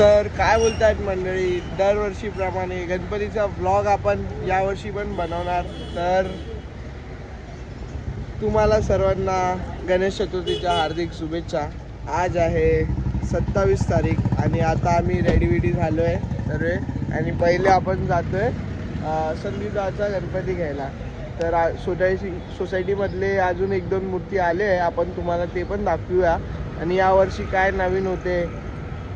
तर काय बोलतायत मंडळी, दरवर्षीप्रमाणे गणपतीचा व्लॉग आपण यावर्षी पण बनवणार. तर तुम्हाला सर्वांना गणेश चतुर्थीच्या हार्दिक शुभेच्छा. आज आहे 27 तारीख आणि आता आम्ही रेडी झालो आहे सर्व. आणि पहिले आपण जातो आहे संदीपदाचा गणपती घ्यायला. तर सोसायटीमधले अजून 1-2 मूर्ती आले आहे, आपण तुम्हाला ते पण दाखवूया आणि यावर्षी काय नवीन होते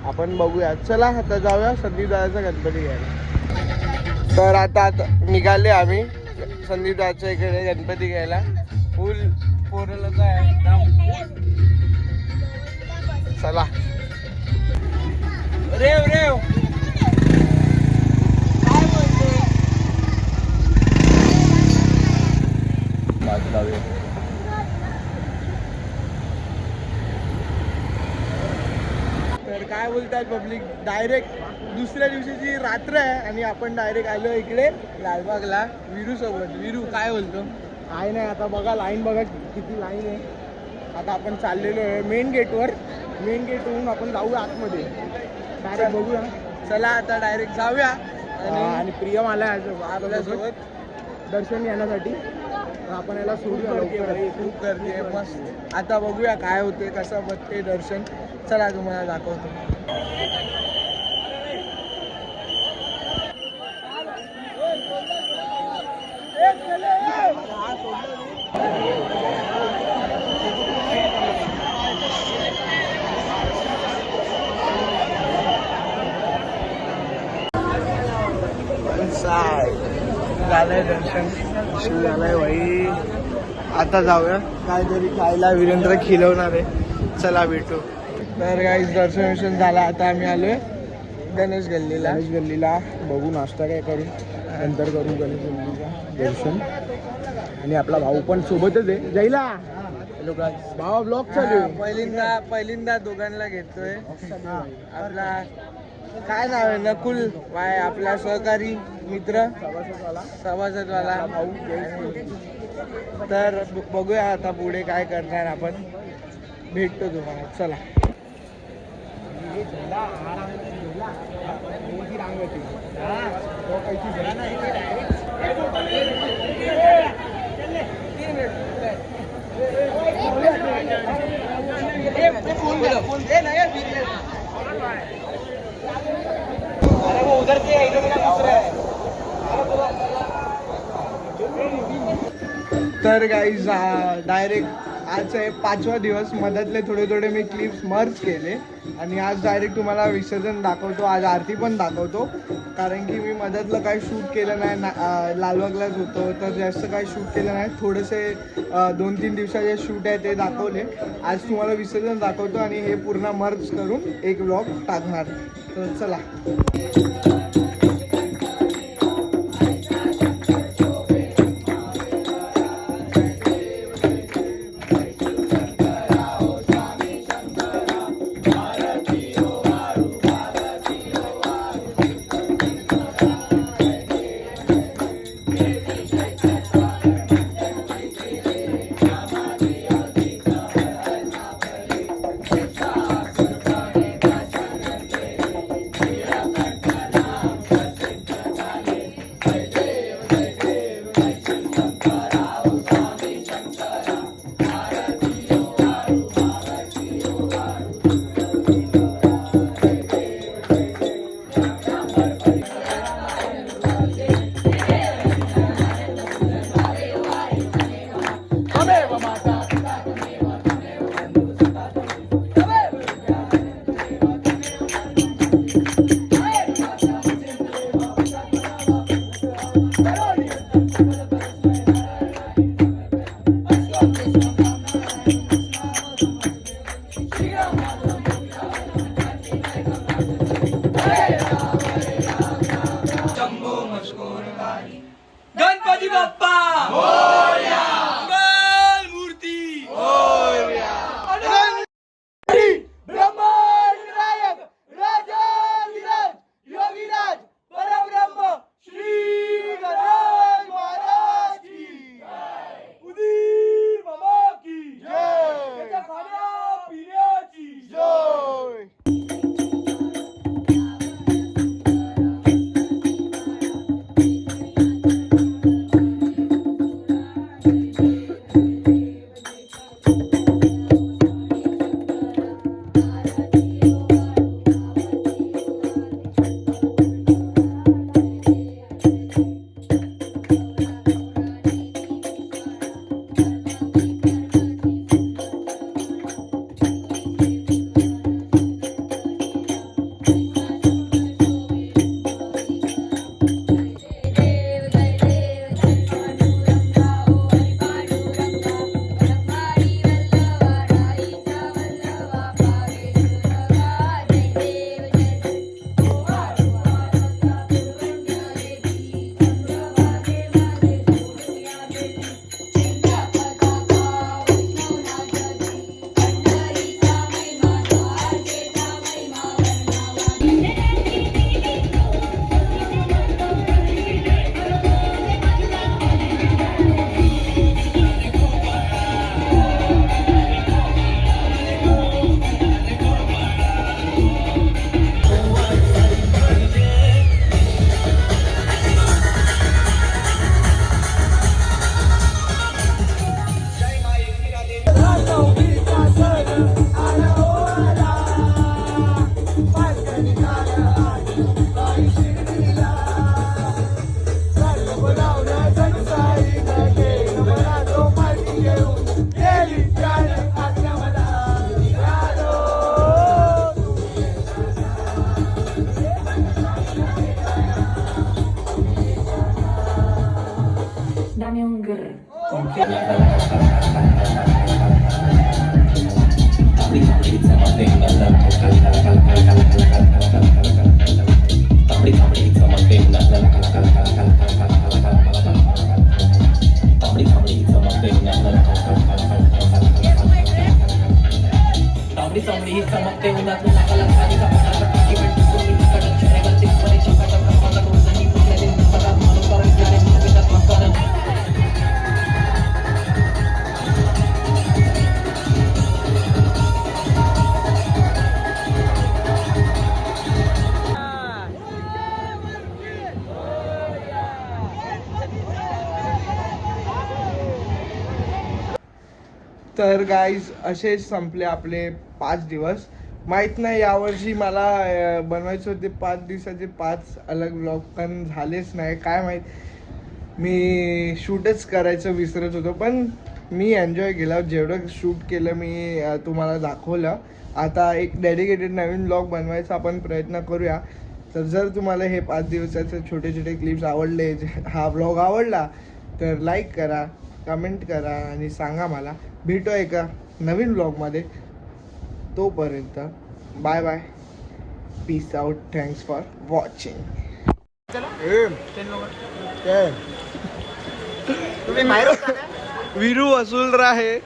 आपण बघूया. चला आता जाऊया संदीपदाचा गणपती घ्यायला. तर आता निघाले आम्ही संदीपदाच्या इकडे गणपती घ्यायला. फुल पोरलं आहे. चला रेव रेव काय बोलते. तर काय बोलतात पब्लिक, डायरेक्ट दुसऱ्या दिवशीची रात्र आहे आणि आपण डायरेक्ट आलो इकडे लालबागला वीरू सोबत. वीरू काय बोलतो. काय नाही, आता बघा लाईन, बघा किती लाईन आहे. आता आपण चाललेलो आहे मेन गेटवर. मेन गेटवरून आपण जाऊया आतमध्ये डायरेक्ट बघूया. चला आता डायरेक्ट जाऊया. आणि प्रियम आला आपल्यासोबत दर्शन घेण्यासाठी. आपण याला सोडूया. खूप गर्दी आहे मस्त. आता बघूया काय होते, कसं बघते दर्शन. चला तुम्हाला दाखवतो. झालंय दर्शन, झालंय भाई. आता जाऊया काहीतरी खायला. वीरेंद्र खिलवणार आहे. चला भेटू. तर गाईस दर्शन झाला. आता आम्ही आलोय गणेश गल्लीला. बघू नाश्ता काय करू, नंतर करू गणेश गल्लीचा दर्शन. आणि आपला भाऊ पण सोबतच आहे जायला. हॅलो गाईस, भावा ब्लॉग चालू आहे. पहिल्यांदा दोघांना घेतोय. आपला काय नाव आहे, नकुल वाय, आपला सहकारी मित्र सभासदवाला भाऊ. तर बघूया आता पुढे काय करणार आपण. भेटतो तुम्हाला. चला. तर गाईज डायरेक्ट आज आहे 5वा दिवस. मधातले थोडे मी क्लिप्स मर्ज केले आणि आज डायरेक्ट तुम्हाला विसर्जन दाखवतो. आज आरती पण दाखवतो, कारण की मी मधातलं काही शूट केलं नाही. लालबागलाच होतो तर जास्त काही शूट केलं नाही. थोडेसे 2-3 दिवसाचे शूट आहे ते दाखवले. आज तुम्हाला विसर्जन दाखवतो आणि हे पूर्ण मर्ज करून एक व्लॉग टाकणार. तर चला. तर गाईज असेच संपले आपले 5 दिवस. माहीत नाही यावर्षी मला बनवायचे होते 5 दिवसाचे 5 अलग ब्लॉग, पण झालेच नाही. काय माहीत, मी शूटच करायचं विसरत होतो. पण मी एन्जॉय केलं, जेवढं शूट केलं मी तुम्हाला दाखवलं. आता एक डेडिकेटेड नवीन ब्लॉग बनवायचा आपण प्रयत्न करूया. तर जर तुम्हाला हे 5 दिवसाचे छोटे छोटे क्लिप्स आवडले, हा ब्लॉग आवडला, तर लाईक करा, कमेंट करा आणि सांगा मला. भेटू एका नवीन ब्लॉगमध्ये. तोपर्यंत bye bye, peace out, thanks for watching. Veeru वसूल रहा है.